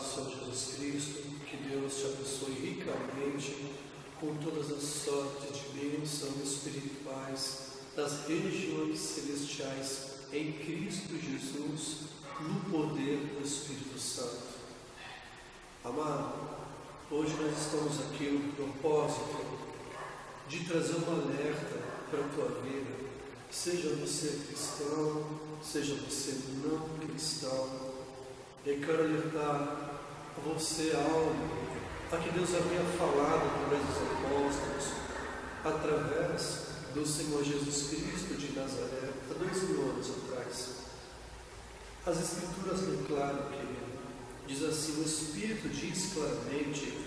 paz do Senhor Jesus Cristo, que Deus te abençoe ricamente com todas as sortes de bênçãos espirituais das regiões celestiais em Cristo Jesus, no poder do Espírito Santo. Amado, hoje nós estamos aqui no propósito de trazer um alerta para a tua vida, seja você cristão, seja você não cristão. Eu quero alertar a você algo a que Deus havia falado através dos apóstolos, através do Senhor Jesus Cristo de Nazaré, há 2000 anos atrás. As Escrituras declaram que, diz assim, o Espírito diz claramente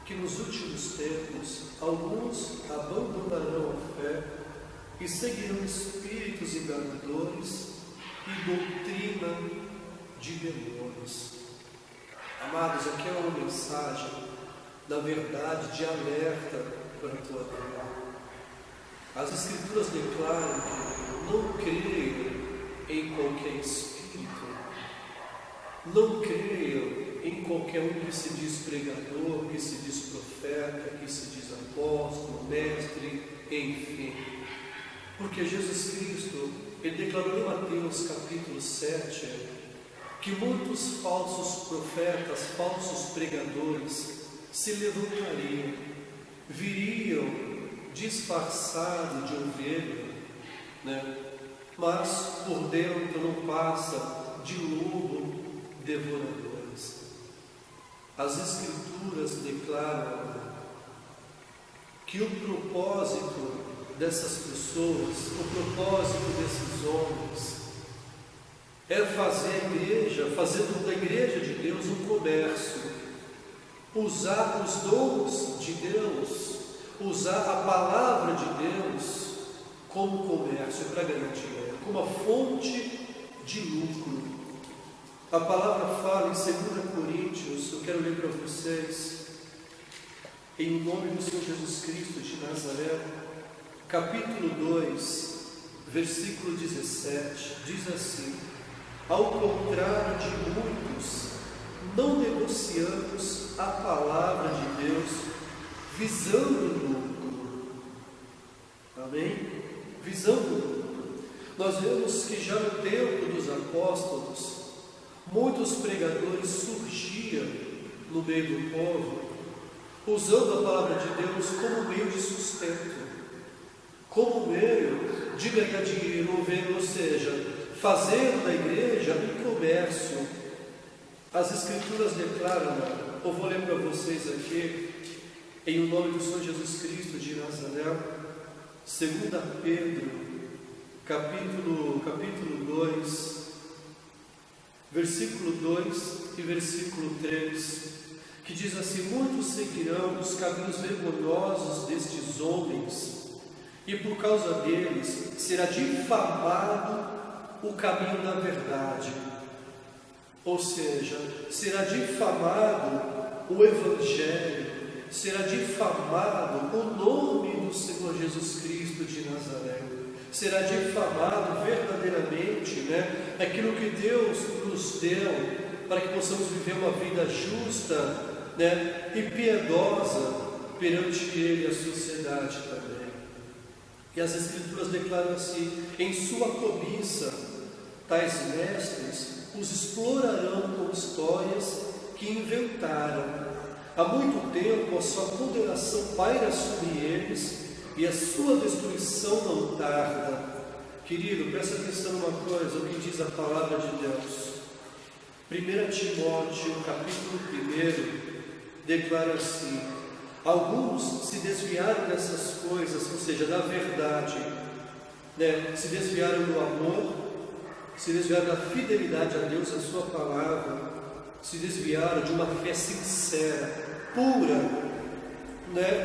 que nos últimos tempos alguns abandonarão a fé e seguirão espíritos enganadores e doutrina de demônios. Amados, aqui é uma mensagem, na verdade, de alerta para a tua vida. As Escrituras declaram que não creiam em qualquer espírito, não creiam em qualquer um que se diz pregador, que se diz profeta, que se diz apóstolo, mestre, enfim. Porque Jesus Cristo, Ele declarou em Mateus capítulo 7, que muitos falsos profetas, falsos pregadores se levantariam, viriam disfarçados de ovelha, mas por dentro não passa de lobo devoradores. As Escrituras declaram que o propósito dessas pessoas, o propósito desses homens, é fazer a igreja, fazer da igreja de Deus um comércio, usar os dons de Deus, usar a palavra de Deus como comércio para ganhar dinheiro, como uma fonte de lucro. A palavra fala em 2 Coríntios, eu quero ler para vocês, em nome do Senhor Jesus Cristo de Nazaré, capítulo 2, versículo 17, diz assim: ao contrário de muitos, não negociamos a palavra de Deus visando lucro. Amém? Visando lucro. Nós vemos que já no tempo dos apóstolos, muitos pregadores surgiam no meio do povo, usando a palavra de Deus como meio de sustento, como meio de ganhar dinheiro, ou seja, fazendo da igreja um comércio. As Escrituras declaram, eu vou ler para vocês aqui, em nome do Senhor Jesus Cristo de Nazaré, 2 Pedro, capítulo 2, versículo 2 e versículo 3, que diz assim: muitos seguirão os caminhos vergonhosos destes homens, e por causa deles será difamado o caminho da verdade, ou seja, será difamado o Evangelho, será difamado o nome do Senhor Jesus Cristo de Nazaré, será difamado verdadeiramente, aquilo que Deus nos deu para que possamos viver uma vida justa, e piedosa perante Ele e a sociedade também. E as Escrituras declaram assim: em sua cobiça, tais mestres os explorarão com histórias que inventaram. Há muito tempo a sua condenação paira sobre eles e a sua destruição não tarda. Querido, presta atenção numa coisa, o que diz a palavra de Deus. 1 Timóteo, capítulo 1, declara assim: alguns se desviaram dessas coisas, ou seja, da verdade, se desviaram do amor, se desviaram da fidelidade a Deus e a sua palavra, se desviaram de uma fé sincera, pura,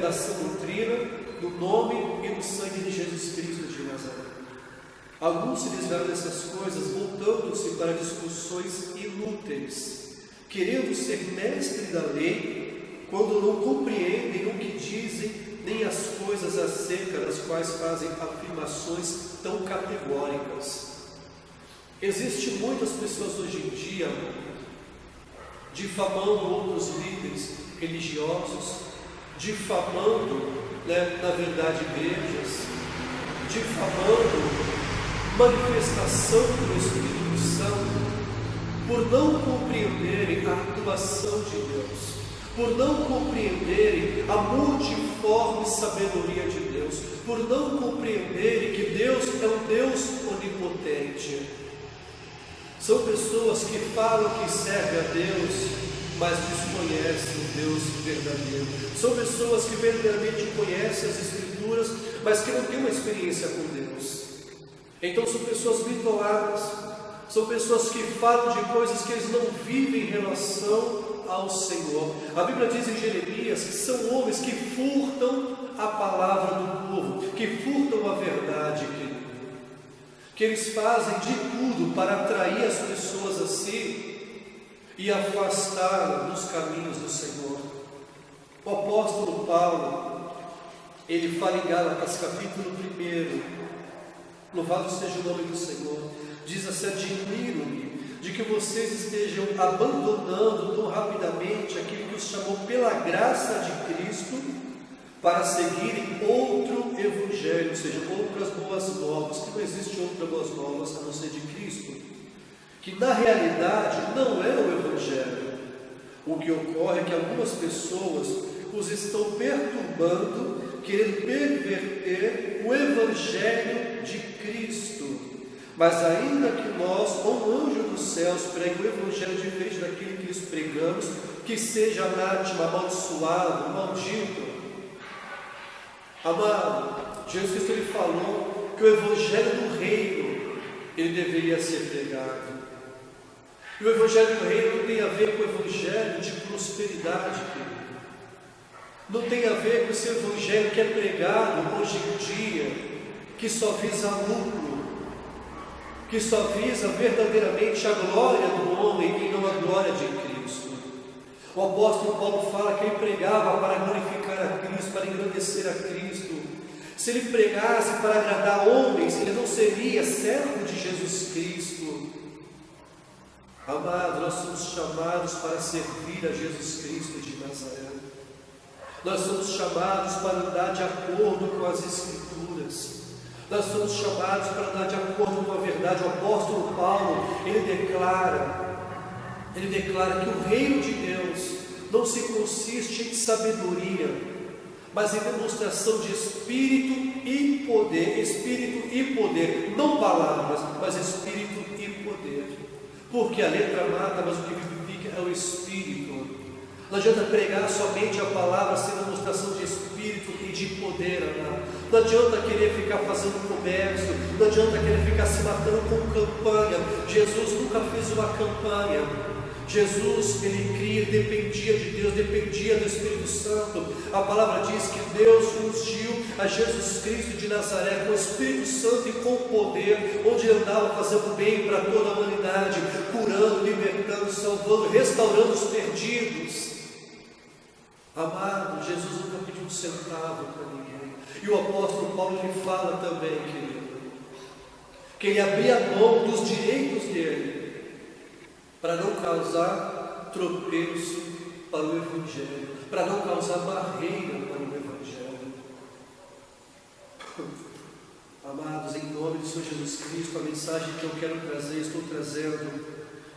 da sã doutrina, do nome e do sangue de Jesus Cristo de Nazaré. Alguns se desviaram dessas coisas, voltando-se para discussões inúteis, querendo ser mestre da lei, quando não compreendem o que dizem, nem as coisas acerca das quais fazem afirmações tão categóricas. Existem muitas pessoas hoje em dia difamando outros líderes religiosos, difamando, na verdade, igrejas, difamando manifestação do Espírito Santo, por não compreenderem a atuação de Deus, por não compreenderem a multiforme sabedoria de Deus, por não compreenderem que Deus é um Deus onipotente. São pessoas que falam que servem a Deus, mas desconhecem o Deus verdadeiro. São pessoas que verdadeiramente conhecem as Escrituras, mas que não têm uma experiência com Deus. Então são pessoas bitoladas, são pessoas que falam de coisas que eles não vivem em relação ao Senhor. A Bíblia diz em Jeremias que são homens que furtam a palavra do povo, que furtam a verdade, querido. Que eles fazem de tudo para atrair as pessoas a si e afastá-las dos caminhos do Senhor. O apóstolo Paulo, ele fala em Gálatas capítulo 1, louvado seja o nome do Senhor, diz assim: admiro-me de que vocês estejam abandonando tão rapidamente aquilo que os chamou pela graça de Cristo para seguirem outro evangelho, ou seja, outras boas novas, que não existe outra boas novas a não ser de Cristo, que na realidade não é o evangelho. O que ocorre é que algumas pessoas os estão perturbando, querendo perverter o evangelho de Cristo. Mas ainda que nós, ou um anjo dos céus, pregue o evangelho diferente daquele que lhes pregamos, que seja anátema, amaldiçoado, maldito. Amado, Jesus Cristo ele falou que o evangelho do reino ele deveria ser pregado. E o evangelho do reino não tem a ver com o evangelho de prosperidade, querido. Não tem a ver com esse evangelho que é pregado hoje em dia, que só visa lucro, que só visa verdadeiramente a glória do homem e não a glória de Cristo. O apóstolo Paulo fala que ele pregava para glorificar a Cristo, para engrandecer a Cristo. Se ele pregasse para agradar homens, ele não seria servo de Jesus Cristo. Amados, nós somos chamados para servir a Jesus Cristo de Nazaré. Nós somos chamados para andar de acordo com as Escrituras. Nós somos chamados para andar de acordo com a verdade. O apóstolo Paulo, ele declara que o reino de Deus não se consiste em sabedoria, mas em demonstração de espírito e poder, não palavras, mas espírito e poder. Porque a letra mata, mas o que vivifica é o espírito. Não adianta pregar somente a palavra sem demonstração de espírito e de poder, amado. Não adianta querer ficar fazendo comércio, não adianta querer ficar se matando com campanha. Jesus nunca fez uma campanha. Jesus, ele cria, dependia de Deus, dependia do Espírito Santo. A palavra diz que Deus ungiu a Jesus Cristo de Nazaré com o Espírito Santo e com poder, onde ele andava fazendo bem para toda a humanidade, curando, libertando, salvando, restaurando os perdidos. Amado, Jesus nunca pediu um centavo para ninguém. E o apóstolo Paulo ele fala também, querido, que ele abria mão dos direitos dele para não causar tropeço para o Evangelho, para não causar barreira para o Evangelho. Amados, em nome de Senhor Jesus Cristo, a mensagem que eu quero trazer, estou trazendo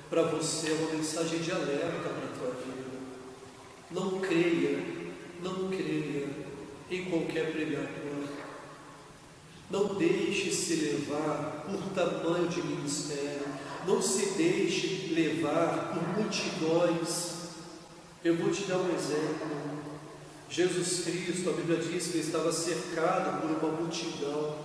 para você, é uma mensagem de alerta para a tua vida. Não creia em qualquer pregador. Não deixe se levar por tamanho de ministério. Não se deixe levar por multidões. Eu vou te dar um exemplo. Jesus Cristo, a Bíblia diz que ele estava cercado por uma multidão,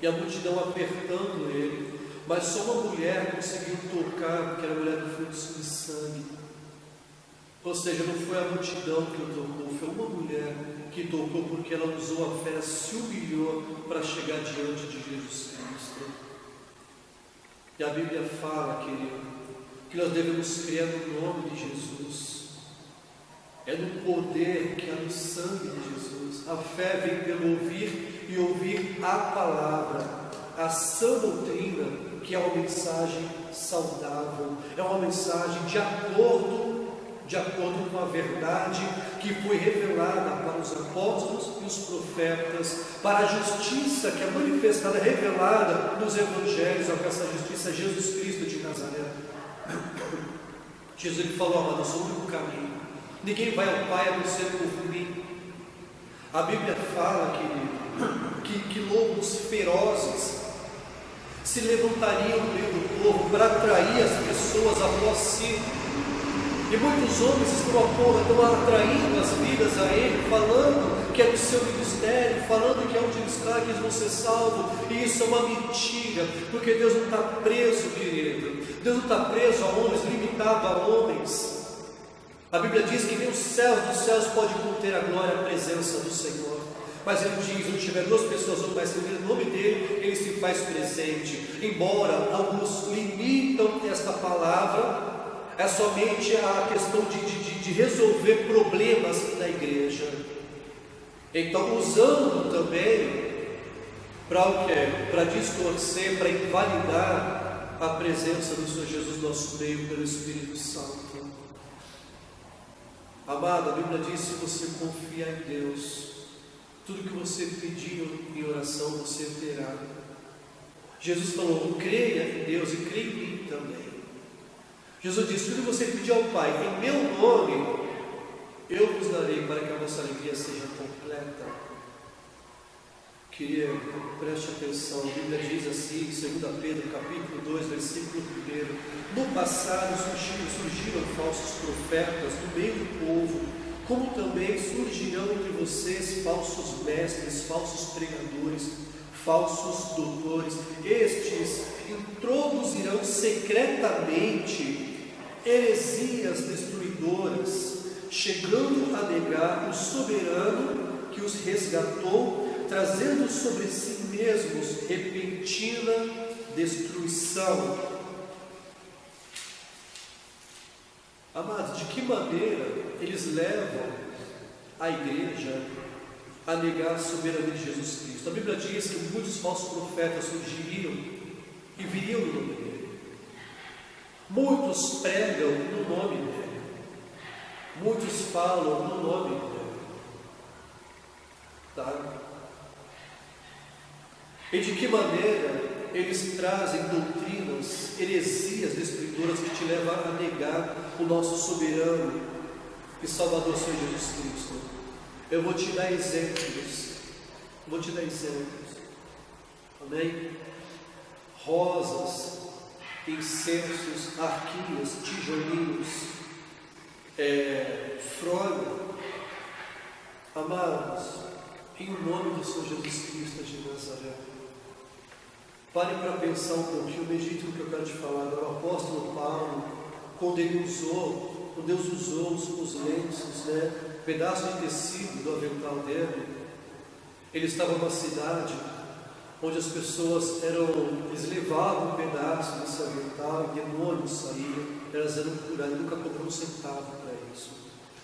e a multidão apertando ele, mas só uma mulher conseguiu tocar, porque era a mulher do fluxo de sangue. Ou seja, não foi a multidão que o tocou, foi uma mulher que tocou, porque ela usou a fé, se humilhou para chegar diante de Jesus Cristo. E a Bíblia fala, querido, que nós devemos crer no nome de Jesus. É no poder que há no sangue de Jesus. A fé vem pelo ouvir e ouvir a palavra, a sã doutrina, que é uma mensagem saudável, é uma mensagem de acordo de acordo com a verdade que foi revelada para os apóstolos e os profetas, para a justiça que é manifestada, revelada nos evangelhos, que essa justiça é Jesus Cristo de Nazaré. Jesus ele falou: amado, eu sou o único caminho, ninguém vai ao Pai a não ser por mim. A Bíblia fala que lobos ferozes se levantariam no meio do povo para atrair as pessoas após si. E muitos homens estão atraindo as vidas a Ele, falando que é do seu ministério, falando que é onde Ele está, que eles vão ser salvos. E isso é uma mentira, porque Deus não está preso, querido. Deus não está preso a homens, limitado a homens. A Bíblia diz que nem os céus dos céus pode conter a glória, a presença do Senhor. Mas Ele diz: onde tiver duas pessoas ou mais reunidas no nome dEle, Ele se faz presente. Embora alguns limitam esta palavra, é somente a questão de resolver problemas da igreja. Então, usando também para o quê? Para distorcer, para invalidar a presença do Senhor Jesus no nosso meio pelo Espírito Santo. Amado, a Bíblia diz: se você confiar em Deus, tudo que você pedir em oração você terá. Jesus falou: creia em Deus e creia em mim também. Jesus disse: tudo que você pedir ao Pai em meu nome, eu vos darei, para que a vossa alegria seja completa. Queria, preste atenção, a Bíblia diz assim, em 2 Pedro, capítulo 2, versículo 1: no passado surgiram falsos profetas no meio do povo, como também surgirão entre vocês falsos mestres, falsos pregadores, falsos doutores. Estes introduzirão secretamente heresias destruidoras, chegando a negar o soberano que os resgatou, trazendo sobre si mesmos repentina destruição. Amados, de que maneira eles levam a igreja a negar a soberania de Jesus Cristo? A Bíblia diz que muitos falsos profetas surgiriam e viriam no nome dele. Muitos pregam no nome dele. Muitos falam no nome dele. Tá? E de que maneira eles trazem doutrinas, heresias destruidoras que te levam a negar o nosso soberano e Salvador, Senhor Jesus Cristo? Eu vou te dar exemplos. Amém? Rosas, incensos, arquinhas, tijolinhos, fronha. Amados, em nome do Senhor Jesus Cristo de Nazaré, pare para pensar um pouquinho, medite no que eu quero te falar. Agora, o apóstolo Paulo, quando Deus usou os lenços, pedaço de tecido do avental dele, ele estava numa cidade onde as pessoas eles levavam um pedaço desse avental e demônios saíam, elas eram curadas, ele nunca cobrou um centavo para isso.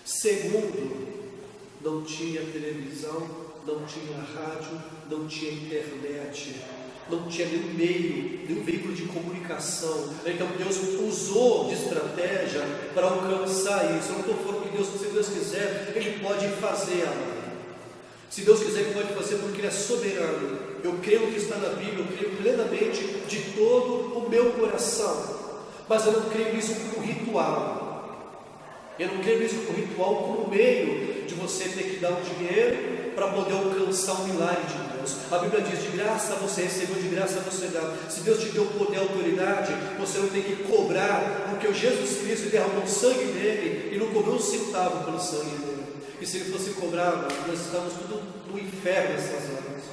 Segundo, não tinha televisão, não tinha rádio, não tinha internet, não tinha nenhum meio, nenhum veículo de comunicação. Então Deus usou de estratégia para alcançar isso. Eu não estou falando que Deus, se Deus quiser, Ele pode fazer, amado. Se Deus quiser, Ele pode fazer, porque Ele é soberano. Eu creio no que está na Bíblia, eu creio plenamente de todo o meu coração. Mas eu não creio nisso como ritual. Eu não creio nisso como ritual, como meio de você ter que dar um dinheiro para poder alcançar um milagre de Deus. A Bíblia diz: de graça você recebeu, de graça você dá. Se Deus te deu poder e autoridade, você não tem que cobrar, porque o Jesus Cristo derramou o sangue dele e não cobrou um centavo pelo sangue dele. E se ele fosse cobrar, nós estamos tudo no inferno nessas horas.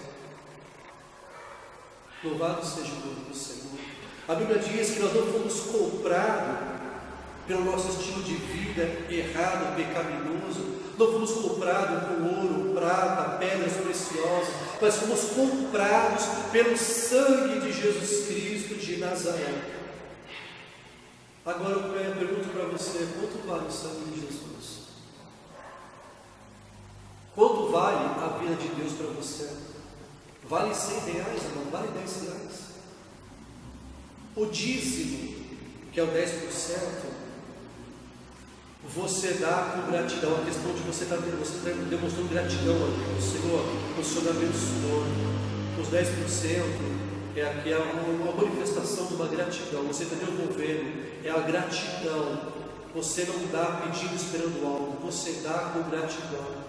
Louvado seja o nome do Senhor. A Bíblia diz que nós não fomos comprados pelo nosso estilo de vida errado, pecaminoso. Não fomos comprados com ouro, prata, pedras preciosas, mas fomos comprados pelo sangue de Jesus Cristo de Nazaré. Agora eu pergunto para você: quanto vale o sangue de Jesus? Quanto vale a vida de Deus para você? Vale 100 reais, irmão? Vale 10 reais? O dízimo, que é o 10%, Você dá com gratidão. A questão de você estar demonstrando gratidão a Deus. Senhor, o Senhor abençoou. Os 10% é aqui uma manifestação de uma gratidão. Você está devolvendo. É a gratidão. Você não dá pedindo, esperando algo. Você dá com gratidão.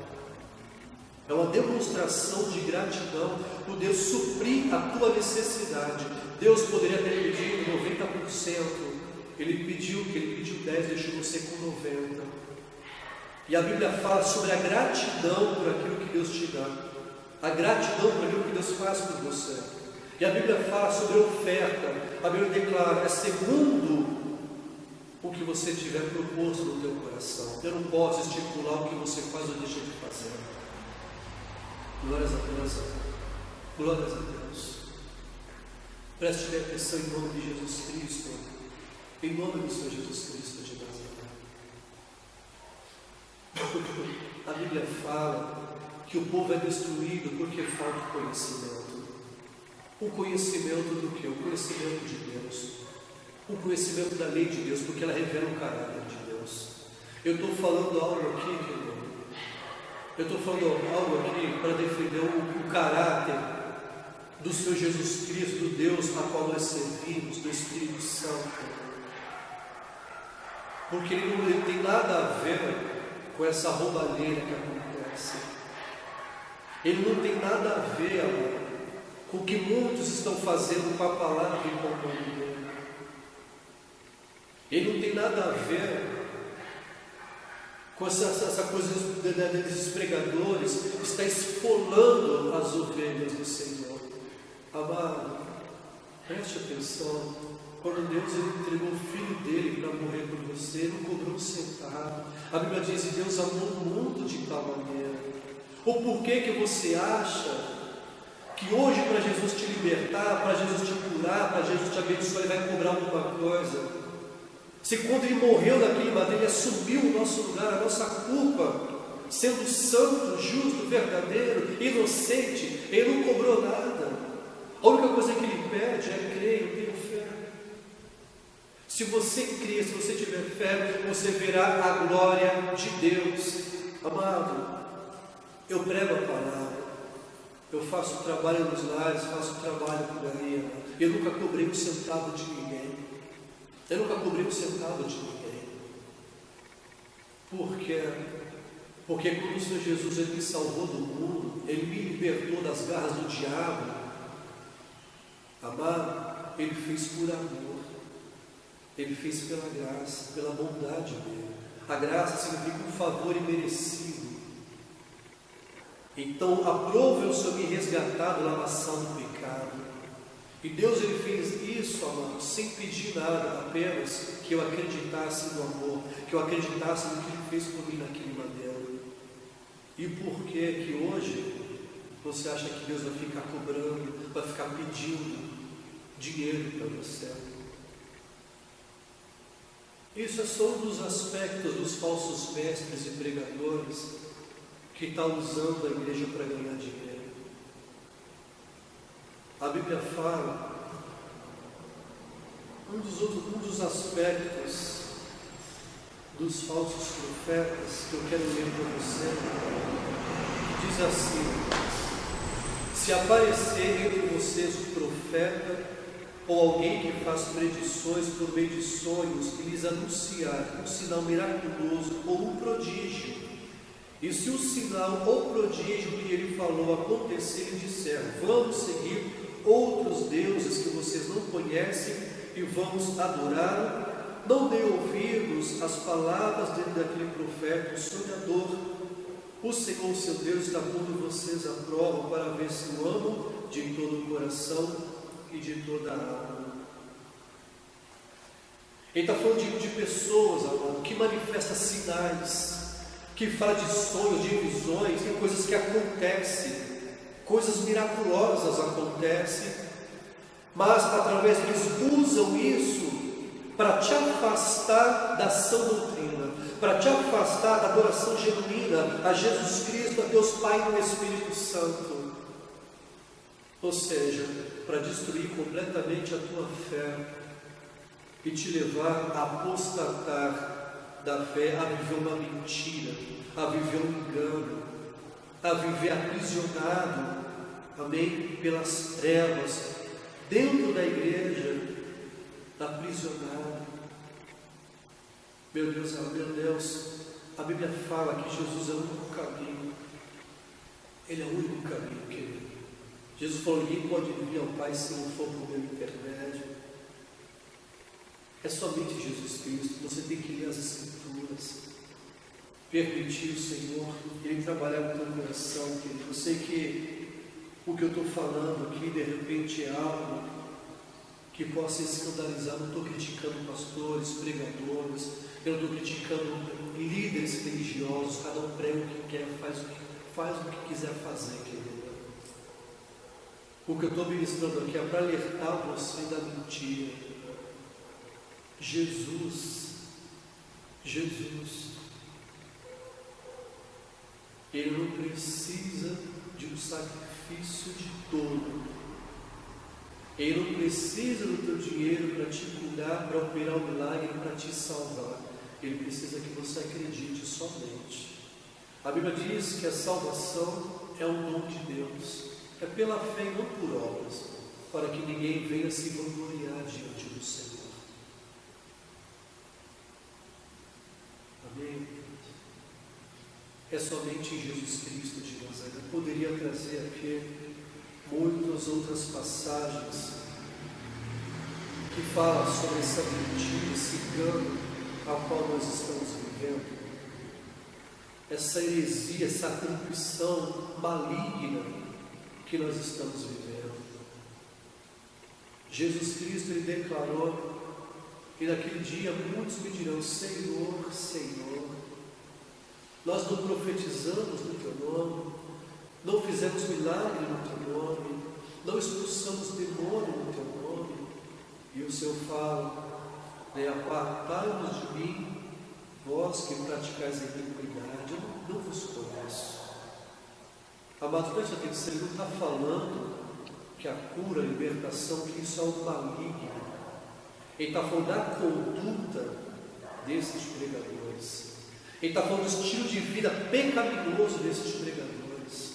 É uma demonstração de gratidão por Deus suprir a tua necessidade. Deus poderia ter pedido 90%. Ele pediu 10%, deixou você com 90%. E a Bíblia fala sobre a gratidão por aquilo que Deus te dá. A gratidão por aquilo que Deus faz por você. E a Bíblia fala sobre oferta. A Bíblia declara, é segundo o que você tiver proposto no teu coração. Eu não posso estipular o que você faz ou deixa de fazer. Glórias a Deus. Glórias a Deus. Preste bem atenção em nome de Jesus Cristo. Em nome do Senhor Jesus Cristo de Nazaré. A Bíblia fala que o povo é destruído porque falta conhecimento. O conhecimento do que? O conhecimento de Deus. O conhecimento da lei de Deus, porque ela revela o caráter de Deus. Eu estou falando algo aqui, querido. Eu estou falando algo aqui para defender o caráter do Senhor Jesus Cristo, do Deus a qual nós servimos, do Espírito Santo. Porque ele não tem nada a ver com essa roubalheira que acontece. Ele não tem nada a ver, amor, com o que muitos estão fazendo com a palavra e com o nome dele. Ele não tem nada a ver com essa coisa desses pregadores que está esfolando as ovelhas do Senhor. Amado, preste atenção. Quando Deus entregou o Filho dele para morrer por você, ele não cobrou um centavo. A Bíblia diz que Deus amou o mundo de tal maneira. Ou por que você acha que hoje, para Jesus te libertar, para Jesus te curar, para Jesus te abençoar, ele vai cobrar alguma coisa? Se quando ele morreu naquele madeiro, ele assumiu o nosso lugar, a nossa culpa, sendo santo, justo, verdadeiro, inocente, ele não cobrou nada. A única coisa que ele pede é crer, eu tenho fé. Se você crer, se você tiver fé, você verá a glória de Deus. Amado, eu prego a palavra, eu faço trabalho nos lares, faço trabalho por aí, eu nunca cobrei um centavo de ninguém. Eu nunca cobrei um centavo de ninguém. Por quê? Porque quando o Senhor Jesus ele me salvou do mundo, ele me libertou das garras do diabo. Amado, ele fez por amor. Ele fez pela graça, pela bondade dele. A graça significa um favor imerecido. Então, aprove o Senhor me resgatar da lavação do pecado. E Deus ele fez isso, amado, sem pedir nada, apenas que eu acreditasse no amor, que eu acreditasse no que ele fez por mim naquele madeiro. E por que hoje você acha que Deus vai ficar cobrando, vai ficar pedindo dinheiro para você? Isso é só um dos aspectos dos falsos mestres e pregadores que está usando a igreja para ganhar dinheiro. A Bíblia fala, um dos aspectos dos falsos profetas que eu quero ler para você, diz assim: se aparecer entre vocês um profeta ou alguém que faz predições por meio de sonhos e lhes anunciar um sinal miraculoso ou um prodígio, e se o sinal ou prodígio que ele falou acontecer e disser, vamos seguir outros deuses que vocês não conhecem e vamos adorar, não dê ouvidos às palavras daquele profeta, o sonhador. O Senhor, seu Deus, está pondo vocês à prova para ver se o amam de todo o coração e de toda a alma. Ele está falando de pessoas, amado, que manifestam sinais, que fala de sonhos, de visões, de coisas que acontecem. Coisas miraculosas acontecem, mas através deles usam isso para te afastar da sã doutrina, para te afastar da adoração genuína a Jesus Cristo, a Deus Pai e ao Espírito Santo. Ou seja, para destruir completamente a tua fé e te levar a apostatar da fé a viver uma mentira, a viver um engano, a viver aprisionado, amém, pelas trevas, dentro da igreja, aprisionado. Meu Deus, a Bíblia fala que Jesus é o único caminho. Ele é o único caminho, querido. Jesus falou: ninguém pode vir ao Pai se não for por meu intermédio. É somente Jesus Cristo. Você tem que ler as Escrituras, permitir o Senhor Ele trabalhar no teu coração, querido. Eu sei que o que eu estou falando aqui, de repente, é algo que possa escandalizar. Não estou criticando pastores, pregadores, eu não estou criticando líderes religiosos. Cada um prega o que quer, faz o que quiser fazer, querido. O que eu estou ministrando aqui é para alertar você da mentira. Jesus, Ele não precisa de um sacrifício de dolo. Ele não precisa do teu dinheiro para te curar, para operar um milagre, para te salvar. Ele precisa que você acredite somente. A Bíblia diz que a salvação é um dom de Deus. É pela fé e não por obras, para que ninguém venha se vangloriar diante do Senhor. Amém? É somente em Jesus Cristo de Nazaré. Eu poderia trazer aqui muitas outras passagens que falam sobre essa mentira, esse engano ao qual nós estamos vivendo, essa heresia, essa corrupção maligna que nós estamos vivendo. Jesus Cristo, Ele declarou, e naquele dia muitos me dirão: Senhor, Senhor, nós não profetizamos no Teu nome, não fizemos milagre no Teu nome, não expulsamos demônio no Teu nome. E o Senhor fala: apartai-vos de mim, vós que praticais a iniquidade, eu não vos conheço. Amados, preste atenção, Ele não está falando que a cura, a libertação, que isso é um maligno. Ele está falando da conduta desses pregadores. Ele está falando do estilo de vida pecaminoso desses pregadores.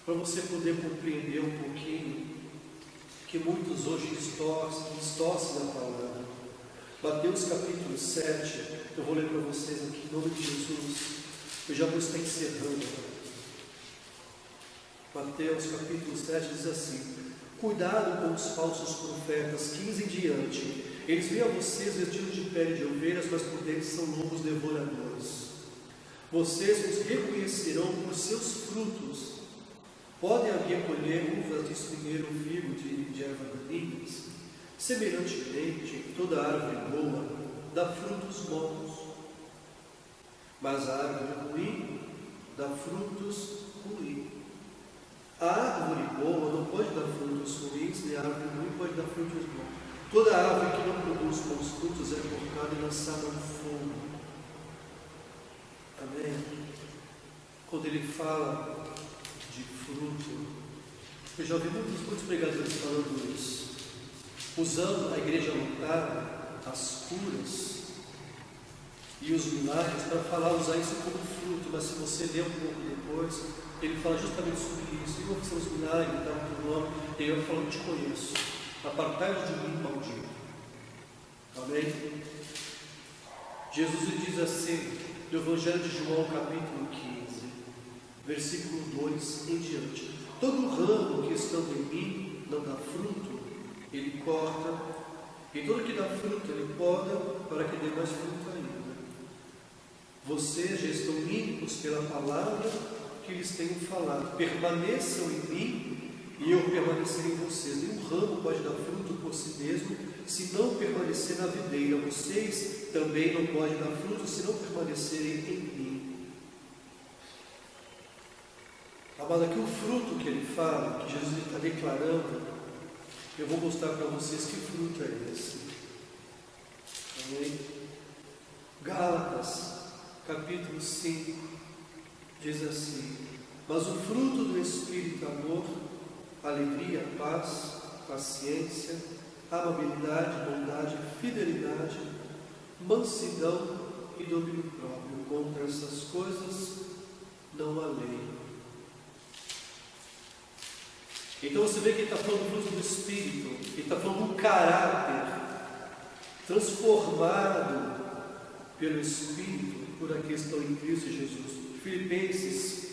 Para você poder compreender um pouquinho que muitos hoje distorcem a palavra. Mateus capítulo 7, eu vou ler para vocês aqui em nome de Jesus. Eu já vou estar encerrando. Mateus capítulo 7 diz assim: cuidado com os falsos profetas, 15 em diante. Eles vêm a vocês vestidos de pele de ovelhas, mas por dentro são lobos devoradores. Vocês os reconhecerão por seus frutos. Podem recolher uvas de espinheiro ou figo de erva daninhas? Semelhantemente, toda árvore boa dá frutos bons, mas a árvore ruim dá frutos ruins. A árvore boa não pode dar frutos ruins, nem a árvore ruim pode dar frutos bons. Toda árvore que não produz bons frutos é cortada e lançada no fogo. Amém? Quando ele fala de fruto, eu já ouvi muitos pregadores falando isso, usando a igreja lotada, as curas e os milagres para usar isso como fruto. Mas se você ler um pouco depois, ele fala justamente sobre isso. E você os milagres, dá um nome, e eu falo: te conheço, apartai-vos de mim, maldito. Amém? Jesus diz assim, no Evangelho de João, capítulo 15, versículo 2 em diante: todo ramo que estando em mim não dá fruto, ele corta, e todo que dá fruto, ele poda, para que dê mais fruto ainda. Vocês já estão limpos pela palavra que lhes tenho falado. Permaneçam em mim e eu permanecerei em vocês. Nenhum ramo pode dar fruto por si mesmo se não permanecer na videira. Vocês também não podem dar fruto se não permanecerem em mim. Amado, aqui o fruto que ele fala, que Jesus está declarando, eu vou mostrar para vocês que fruto é esse. Amém? Gálatas capítulo 5 diz assim: mas o fruto do Espírito é amor, alegria, paz, paciência, amabilidade, bondade, fidelidade, mansidão e domínio próprio. Contra essas coisas não há lei. Então você vê que ele está falando do fruto do Espírito, ele está falando do caráter transformado pelo Espírito por aqueles que estão em Cristo Jesus. Filipenses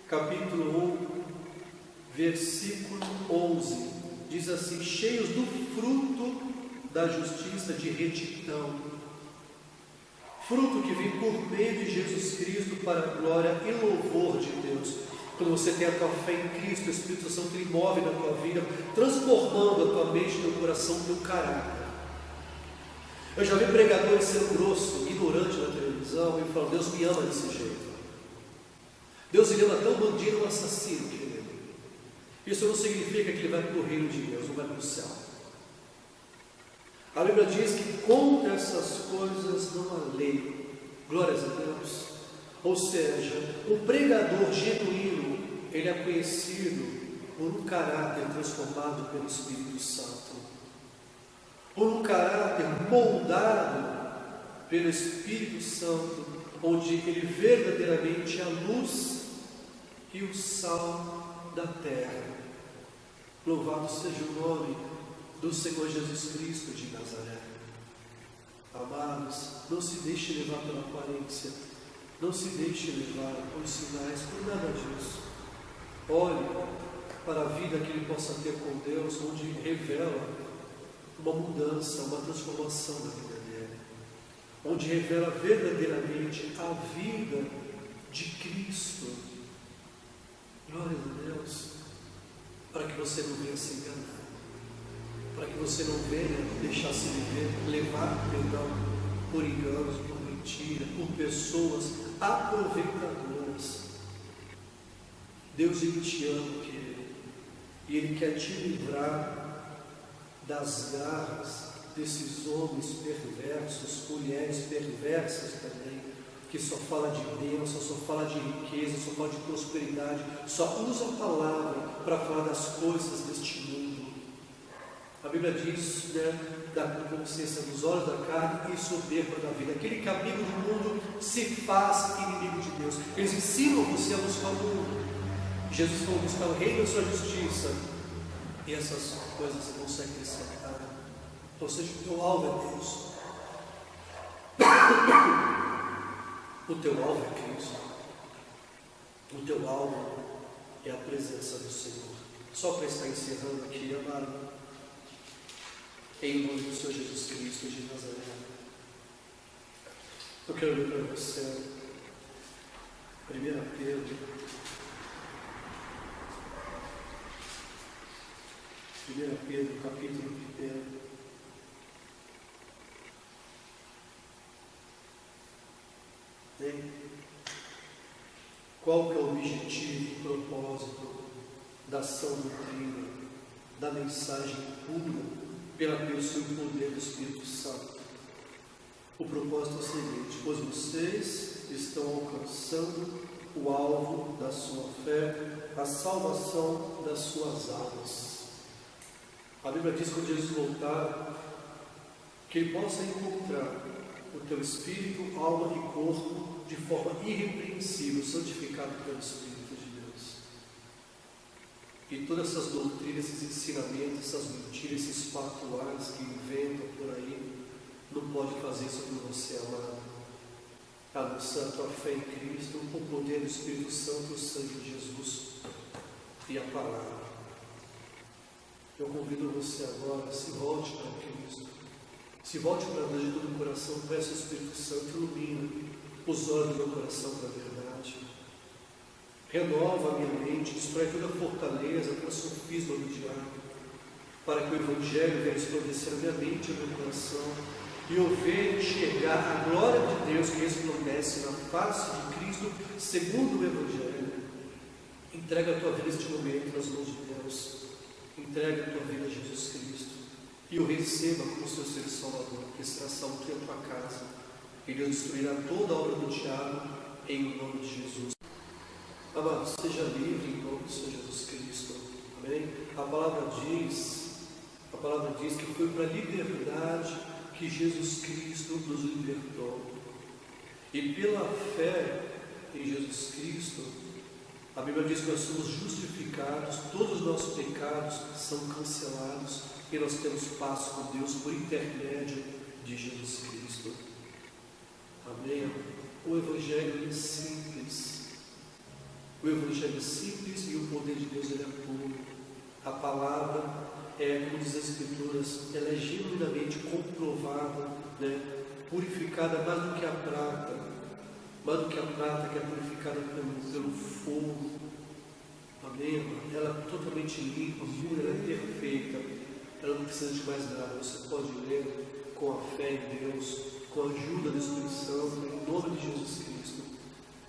capítulo 1, versículo 11, diz assim: cheios do fruto da justiça, de retidão, fruto que vem por meio de Jesus Cristo para a glória e louvor de Deus. Quando você tem a tua fé em Cristo, o Espírito Santo ele move na tua vida, transformando a tua mente, teu coração, teu caráter. Eu já vi pregadores sendo grosso, ignorante na televisão, e falando: Deus me ama desse jeito. Deus ele ama até um bandido, um assassino, querido. Isso não significa que ele vai para o reino de Deus, não vai para o céu. A Bíblia diz que contra essas coisas não há lei. Glórias a Deus. Ou seja, o pregador genuíno, ele é conhecido por um caráter transformado pelo Espírito Santo, por um caráter moldado pelo Espírito Santo, onde ele verdadeiramente é a luz e o sal da terra. Louvado seja o nome do Senhor Jesus Cristo de Nazaré. Amados, não se deixe levar pela aparência, não se deixe levar por sinais, por nada disso. Olhe para a vida que ele possa ter com Deus, onde revela uma mudança, uma transformação da vida dele, onde revela verdadeiramente a vida de Cristo. Glória a Deus, para que você não venha se enganar, para que você não venha deixar se levar, por enganos, por mentira, por pessoas aproveitadoras. Deus ele te ama, querido, e Ele quer te livrar das garras desses homens perversos, mulheres perversas também, que só fala de bênção, só fala de riqueza, só fala de prosperidade, só usa a palavra para falar das coisas deste mundo. A Bíblia diz, da consciência dos olhos da carne e soberba da vida. Aquele que é amigo do mundo se faz inimigo de Deus. Eles ensinam você a buscar o mundo. Jesus falou: buscar o reino e a sua justiça, e essas coisas vão ser acrescentadas. Ou seja, o teu alvo é Deus. O teu alvo é Cristo. O teu alvo é a presença do Senhor. Só para estar encerrando aqui, amado, em nome do Senhor Jesus Cristo de Nazaré, eu quero ler para você 1 Pedro, 1 Pedro, capítulo 1. Qual que é o objetivo, o propósito da sã doutrina, da mensagem pura, pela pessoa e poder do Espírito Santo? O propósito é o seguinte: pois vocês estão alcançando o alvo da sua fé, a salvação das suas almas. A Bíblia diz que quando Jesus voltar, que Ele possa encontrar o teu espírito, alma e corpo de forma irrepreensível, santificado pelo Espírito de Deus. E todas essas doutrinas, esses ensinamentos, essas mentiras, esses patuais que inventam por aí, não pode fazer isso por você, amado. A não ser a tua fé em Cristo, o poder do Espírito Santo, o sangue de Jesus e a palavra. Eu convido você agora, se volte para Cristo, se volte para Deus de todo o coração, peça ao Espírito Santo, ilumina os olhos do meu coração para a verdade, renova a minha mente, destrói toda a fortaleza, todo o sofisma do diabo, para que o Evangelho venha resplandecer a minha mente e o meu coração, e eu venha enxergar a glória de Deus que resplandece na face de Cristo, segundo o Evangelho. Entrega a tua vida neste momento nas mãos de Deus, entrega a tua vida a Jesus Cristo, e o receba como seu Senhor e Salvador, que será salvo aqui a tua casa, e Deus destruirá toda a obra do diabo, em nome de Jesus. Amado, seja livre em nome do Senhor Jesus Cristo. Amém? A palavra diz que foi para a liberdade que Jesus Cristo nos libertou. E pela fé em Jesus Cristo, a Bíblia diz que nós somos justificados, todos os nossos pecados são cancelados e nós temos paz com Deus por intermédio de Jesus Cristo. Amém? O Evangelho é simples. O Evangelho é simples e o poder de Deus ele é puro. A palavra como diz as Escrituras, ela é genuinamente comprovada, purificada mais do que a prata que é purificada pelo fogo. Amém? Ela é totalmente limpa, pura, ela é perfeita. Ela não precisa de mais nada. Você pode ler com a fé em Deus, com a ajuda do Espírito Santo, em nome de Jesus Cristo.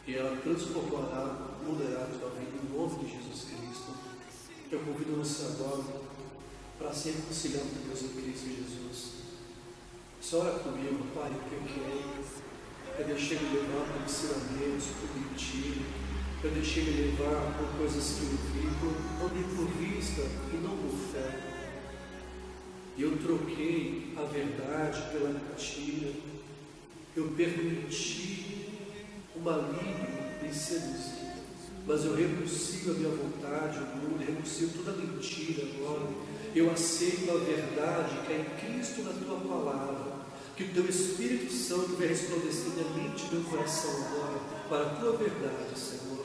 E ela transformará, mudará a tua vida em nome de Jesus Cristo. Eu convido você agora para se reconciliar com Deus em Cristo Jesus. Você ora comigo, Pai, o que eu quero? Eu deixei me levar por ensinamentos, por mentira. Eu deixei me levar por coisas que eu vi, andei por vista e não por fé. E eu troquei a verdade pela mentira. Eu permiti o maligno me seduzir. Mas eu renuncio a minha vontade, o mundo, eu renuncio toda a mentira agora. Eu aceito a verdade que é em Cristo na tua palavra. Que o teu Espírito Santo venha resplandecer minha mente e meu coração agora para a tua verdade, Senhor.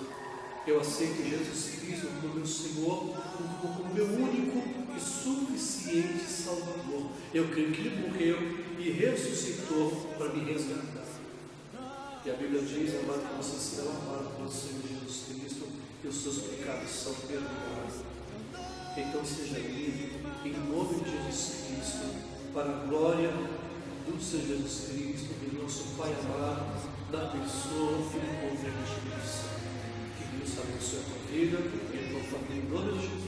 Eu aceito Jesus Cristo como meu Senhor, como meu único e suficiente Salvador. Eu creio que Ele morreu e ressuscitou para me resgatar. E a Bíblia diz, amado, que você será amado pelo Senhor Jesus Cristo e os seus pecados são perdoados. Então seja livre em nome de Jesus Cristo, para a glória do Senhor Jesus Cristo, de nosso Pai amado, da pessoa e do poder do Espírito Santo. Que Deus abençoe a tua vida e a tua família em nome de Jesus.